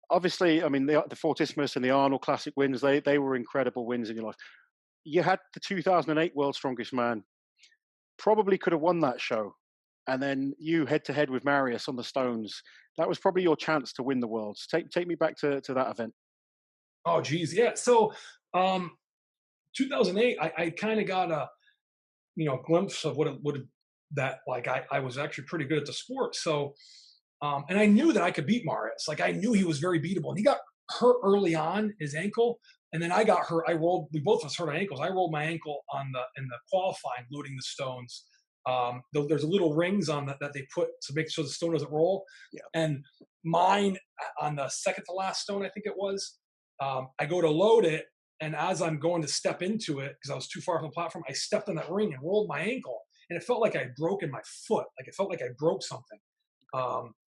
obviously, I mean, the Fortismus and the Arnold Classic wins, they were incredible wins in your life. You had the 2008 World's Strongest Man, probably could have won that show. And then you head to head with Marius on the Stones. That was probably your chance to win the Worlds. Take me back to that event. Oh, geez, yeah. So, um, 2008, I kind of got a glimpse of that like I was actually pretty good at the sport. So, and I knew that I could beat Marius. Like I knew he was very beatable, and he got hurt early on his ankle, and then I got hurt. I rolled. We both of us hurt our ankles. I rolled my ankle on the in the qualifying, loading the stones. There's a little rings on that they put to make sure the stone doesn't roll, Yeah. and mine on the second to last stone, I think it was. I go to load it, and as I'm going to step into it because I was too far from the platform, I stepped on that ring and rolled my ankle, and it felt like I had broken my foot. Like it felt like I broke something.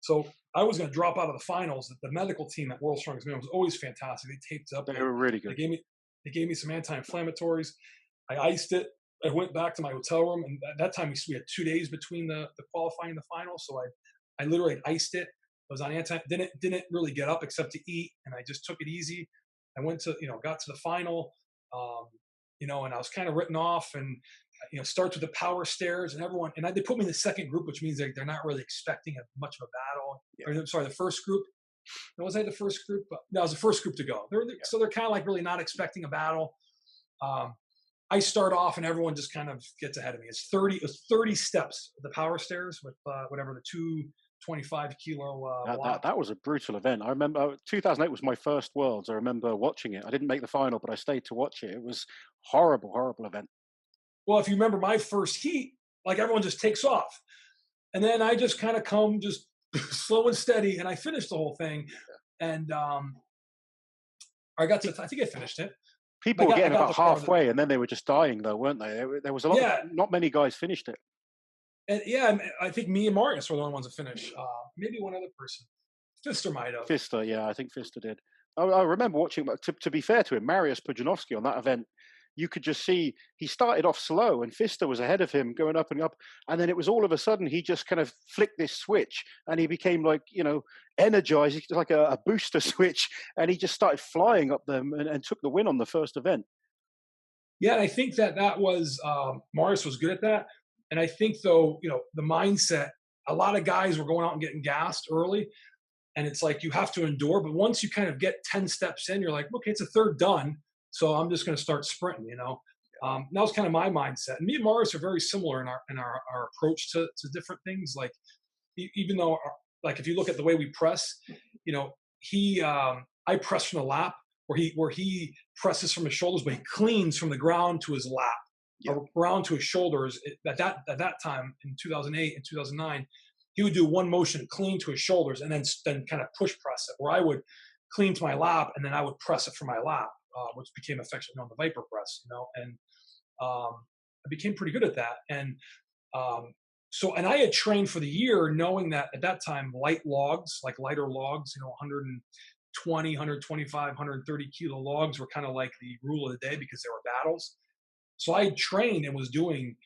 So I was going to drop out of the finals. The medical team at World's Strongest Man was always fantastic. They taped up. They were really They good. gave me some anti-inflammatories. I iced it. I went back to my hotel room, and at that time we had 2 days between the qualifying and the final. So I literally iced it. I was on didn't really get up except to eat, and I just took it easy. I went to got to the final, um, and I was kind of written off, and starts with the power stairs and everyone, and they put me in the second group, which means they're not really expecting much of a battle. Yeah. Or, I'm sorry, the first group. No, was I the first group? No, I was the first group to go. So they're kind of like really not expecting a battle. Um, I start off and everyone just kind of gets ahead of me. It's 30 steps, the power stairs with whatever the 225 kilo block. That was a brutal event. I remember 2008 was my first Worlds. I remember watching it. I didn't make the final, but I stayed to watch it. It was horrible, horrible event. Well, if you remember my first heat, like everyone just takes off. And then I just kind of come just slow and steady, and I finished the whole thing. And I think I finished it. People were I getting got about the part of it. halfway, and then they were just dying, though, weren't they? There was a lot. Yeah. Not many guys finished it. And yeah, I think me and Marius were the only ones to finish. Maybe one other person. Fister might have. Fister, yeah, I think Fister did. I remember watching. But to be fair to him, Mariusz Pudzianowski on that event, you could just see he started off slow, and Fister was ahead of him, going up and up, and then it was all of a sudden he just kind of flicked this switch, and he became like energized, like a booster switch, and he just started flying up them and took the win on the first event. Yeah, and I think that was Marius was good at that. And I think though, the mindset, a lot of guys were going out and getting gassed early. And it's like you have to endure. But once you kind of get 10 steps in, you're like, okay, it's a third done. So I'm just going to start sprinting, that was kind of my mindset. And me and Marius are very similar in our approach to different things. Like, even though, like, if you look at the way we press, I press from the lap where he presses from his shoulders, but he cleans from the ground to his lap. Yeah. Around to his shoulders. At that time in 2008 and 2009, he would do one motion, clean to his shoulders, and then kind of push press it. Where I would clean to my lap, and then I would press it from my lap, which became affectionately known the Viper press. And I became pretty good at that. And and I had trained for the year, knowing that at that time lighter logs, 120, 125, 130 kilo logs were kind of like the rule of the day because there were battles. So I trained and was doing,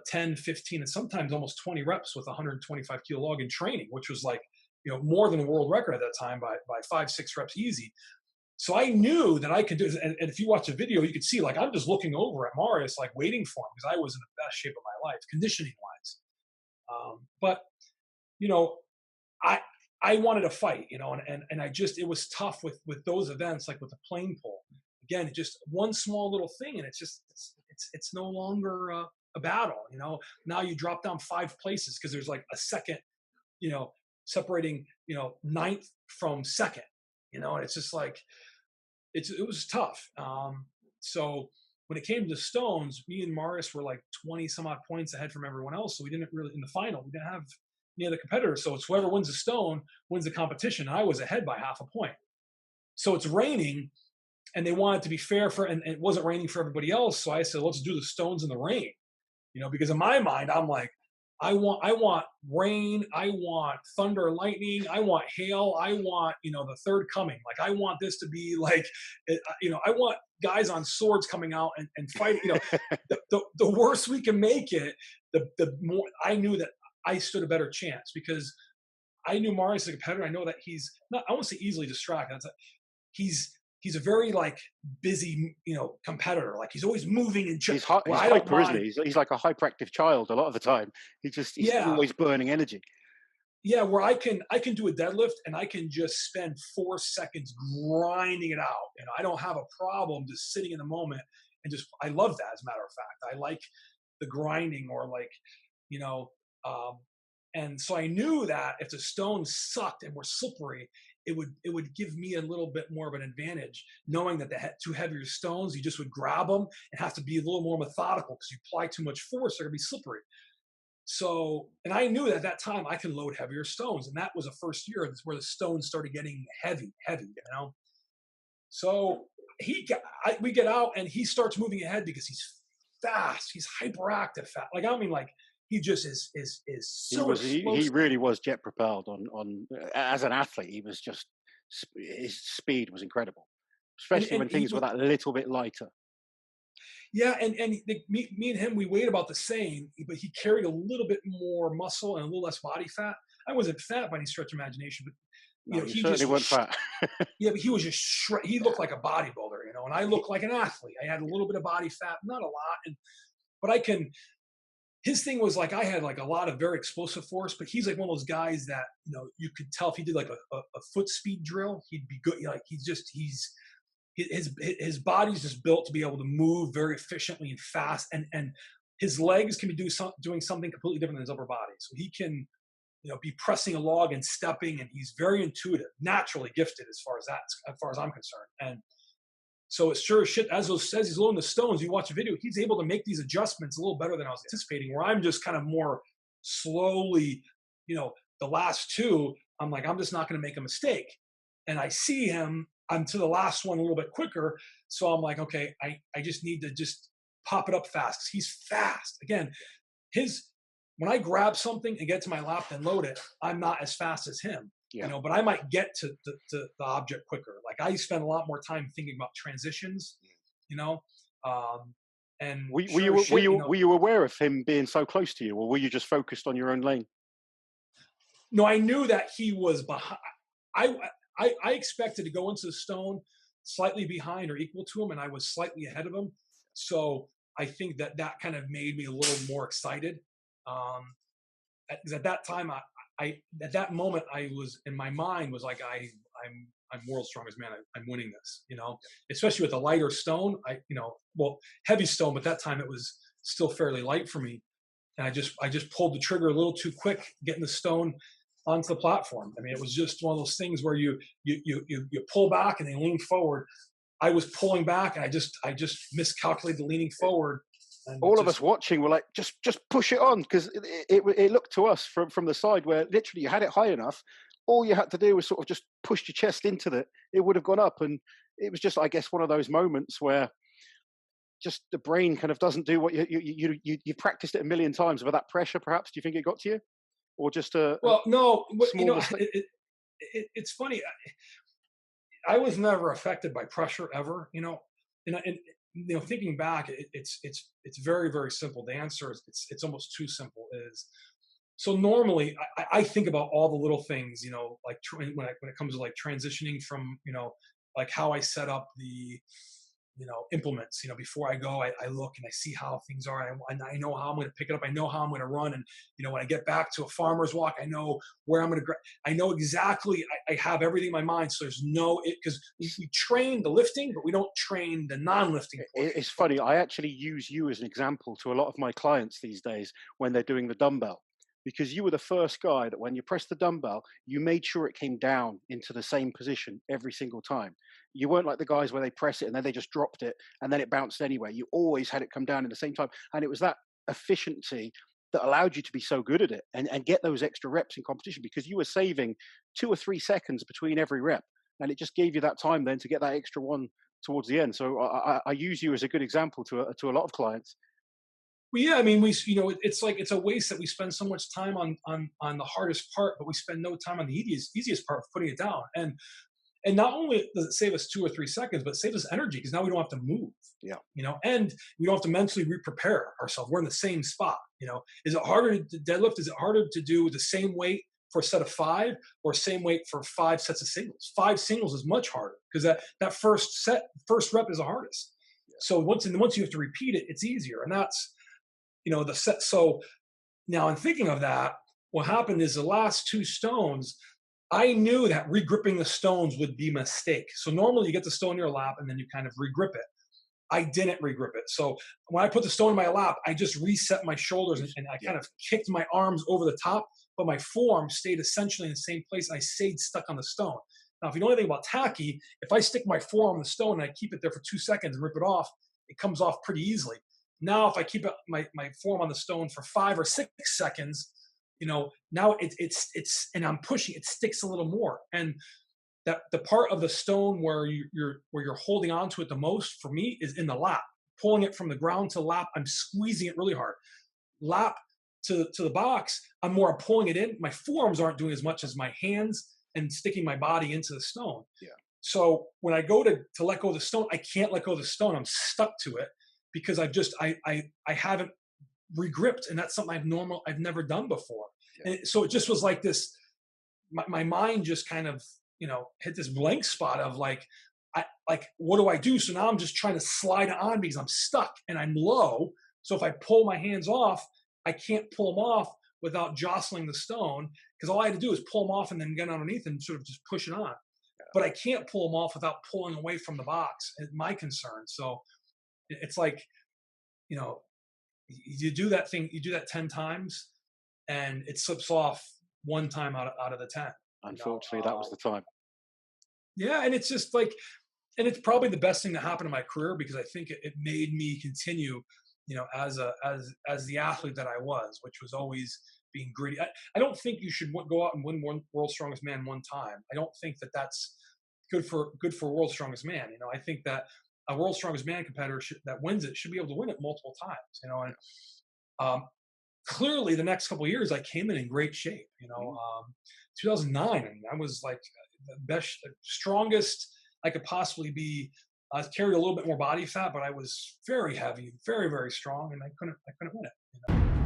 10, 15, and sometimes almost 20 reps with 125 kilo log in training, which was like, more than a world record at that time by 5-6 reps easy. So I knew that I could do it. And if you watch the video, you could see, like, I'm just looking over at Marius, like waiting for him because I was in the best shape of my life, conditioning wise. But I wanted to fight, and it was tough with those events, like with the plane pole. Again, just one small little thing, and it's no longer a battle. Now you drop down 5 places because there's like a second, separating, ninth from second. And it's just like it was tough. So when it came to stones, me and Marius were like 20 some odd points ahead from everyone else. So we didn't really, in the final, we didn't have any other competitors. So it's whoever wins the stone wins the competition. I was ahead by half a point. So it's raining, and they wanted to be fair and it wasn't raining for everybody else. So I said, let's do the stones in the rain, because in my mind, I'm like, I want rain. I want thunder, lightning. I want hail. I want, the third coming. Like, I want this to be like, I want guys on swords coming out and fighting, the worse we can make it, the more I knew that I stood a better chance, because I knew Mario as a competitor. I know that he's not, I won't say easily distracted. He's he's a very like busy, competitor. Like he's always moving and where He's I don't hyper, isn't he? mind. He's like a hyperactive child a lot of the time. He's Yeah, always burning energy. yeah, where I can do a deadlift and I can just spend 4 seconds grinding it out. I don't have a problem just sitting in the moment and just I love that as a matter of fact. I like the grinding or like, you know, um, and so I knew that if the stones sucked and were slippery, it would give me a little bit more of an advantage, knowing that the two heavier stones, you just would grab them and have to be a little more methodical because you apply too much force, they're gonna be slippery. So, and I knew that at that time I can load heavier stones, and that was the first year where the stones started getting heavy, heavy. So we get out, and he starts moving ahead because he's fast. He's hyperactive, fast. Like I mean, like he just is so He explosive. really was jet propelled on as an athlete. He was just his speed was incredible, And especially and when he things were that little bit lighter. yeah, me and him, we weighed about the same, but he carried a little bit more muscle and a little less body fat. I wasn't fat by any stretch of imagination, but No, you he certainly just was weren't fat. yeah, but he was just he Yeah. looked like a bodybuilder, and I He, look like an athlete. I had a little bit of body fat, not a lot, but I can. His thing was like I had like a lot of very explosive force, but he's like one of those guys that you could tell if he did like a foot speed drill, he'd be good. Like his body's just built to be able to move very efficiently and fast, and his legs can be doing something completely different than his upper body. So he can be pressing a log and stepping, and he's very intuitive, naturally gifted as far as I'm concerned. And so it's sure as shit, as those says he's loading the stones. You watch a video, he's able to make these adjustments a little better than I was anticipating. Where I'm just kind of more slowly, the last two, I'm like, I'm just not going to make a mistake. And I see him, I'm to the last one a little bit quicker. So I'm like, okay, I just need to just pop it up fast. 'Cause he's fast. Again, his when I grab something and get to my lap and load it, I'm not as fast as him. yeah. But I might get to the object quicker. Like I spend a lot more time thinking about transitions, you know, um, and sure as shit, Were you aware of him being so close to you, or were you just focused on your own lane? no, I knew that he was behind. I, I expected to go into the stone slightly behind or equal to him, and I was slightly ahead of him. So I think that kind of made me a little more excited. Um, at that time, I at that moment I was in my mind was like I'm world's strongest man. I'm winning this, especially with a lighter stone. Well, heavy stone, but that time it was still fairly light for me, and I just pulled the trigger a little too quick, getting the stone onto the platform. I mean, it was just one of those things where you pull back and then lean forward. I was pulling back, and I just miscalculated the leaning forward, and it All of us just watching were like, just push it on, because it looked to us from the side where literally you had it high enough. All you had to do was sort of just push your chest into it would have gone up. And it was just, I guess, one of those moments where just the brain kind of doesn't do what you practiced it a million times with that pressure. Perhaps, do you think it got to you, or just a well, no, small mistake? it's funny. I was never affected by pressure ever, and thinking back, it's very very simple. The answer is it's almost too simple. Is so normally I think about all the little things, like when it comes to like transitioning from like how I set up the implements. Before I go, I look and I see how things are, and I know how I'm going to pick it up. I know how I'm going to run, and when I get back to a farmer's walk, I know where I'm going to. I know exactly. I have everything in my mind, so there's no because we train the lifting, but we don't train the non-lifting portion. It's funny. I actually use you as an example to a lot of my clients these days when they're doing the dumbbell, because you were the first guy that when you pressed the dumbbell, you made sure it came down into the same position every single time. You weren't like the guys where they press it and then they just dropped it and then it bounced anyway. You always had it come down in the same time. And it was that efficiency that allowed you to be so good at it and get those extra reps in competition, because you were saving 2 or 3 seconds between every rep. And it just gave you that time then to get that extra one towards the end. So I use you as a good example to a lot of clients. Well, yeah, I mean, it's like it's a waste that we spend so much time on the hardest part, but we spend no time on the easiest part of putting it down. And not only does it save us 2 or 3 seconds, but it saves us energy because now we don't have to move, Yeah. and we don't have to mentally re-prepare ourselves. We're in the same spot. Is it harder to deadlift? Is it harder to do the same weight for a set of 5, or same weight for 5 sets of singles. 5 singles is much harder because that first rep is the hardest. Yeah. So once you have to repeat it, it's easier, and that's the set. So now, in thinking of that, what happened is the last 2 stones, I knew that regripping the stones would be a mistake. So normally you get the stone in your lap and then you kind of regrip it. I didn't regrip it. So when I put the stone in my lap, I just reset my shoulders and I kind of kicked my arms over the top, but my forearm stayed essentially in the same place. I stayed stuck on the stone. Now, if you know anything about tacky, if I stick my forearm on the stone and I keep it there for 2 seconds and rip it off, it comes off pretty easily. Now, if I keep my forearm on the stone for 5 or 6 seconds, now it's and I'm pushing, it sticks a little more. And that the part of the stone where you're holding on to it the most for me is in the lap. Pulling it from the ground to lap, I'm squeezing it really hard. Lap to the box, I'm more pulling it in. My forearms aren't doing as much as my hands and sticking my body into the stone. Yeah. So when I go to let go of the stone, I can't let go of the stone. I'm stuck to it because I haven't regripped, and that's something I've never done before. Yeah. And so it just was like this. My mind just kind of hit this blank spot of like what do I do? So now I'm just trying to slide it on because I'm stuck and I'm low. So if I pull my hands off, I can't pull them off without jostling the stone, because all I had to do is pull them off and then get underneath and sort of just push it on. But I can't pull them off without pulling away from the box. Is my concern. So it's like, you do that thing, you do that 10 times, and it slips off one time out of the 10. Unfortunately, that was the time. Yeah, and it's just like, and it's probably the best thing that happened in my career, because I think it made me continue, as the athlete that I was, which was always being greedy. I don't think you should go out and win one World's Strongest Man one time. I don't think that that's good for World's Strongest Man. I think that a World's Strongest Man competitor that wins it should be able to win it multiple times. And clearly, the next couple of years, I came in great shape. 2009, I mean, I was like the best, strongest I could possibly be. I carried a little bit more body fat, but I was very heavy, very, very strong, and I couldn't win it.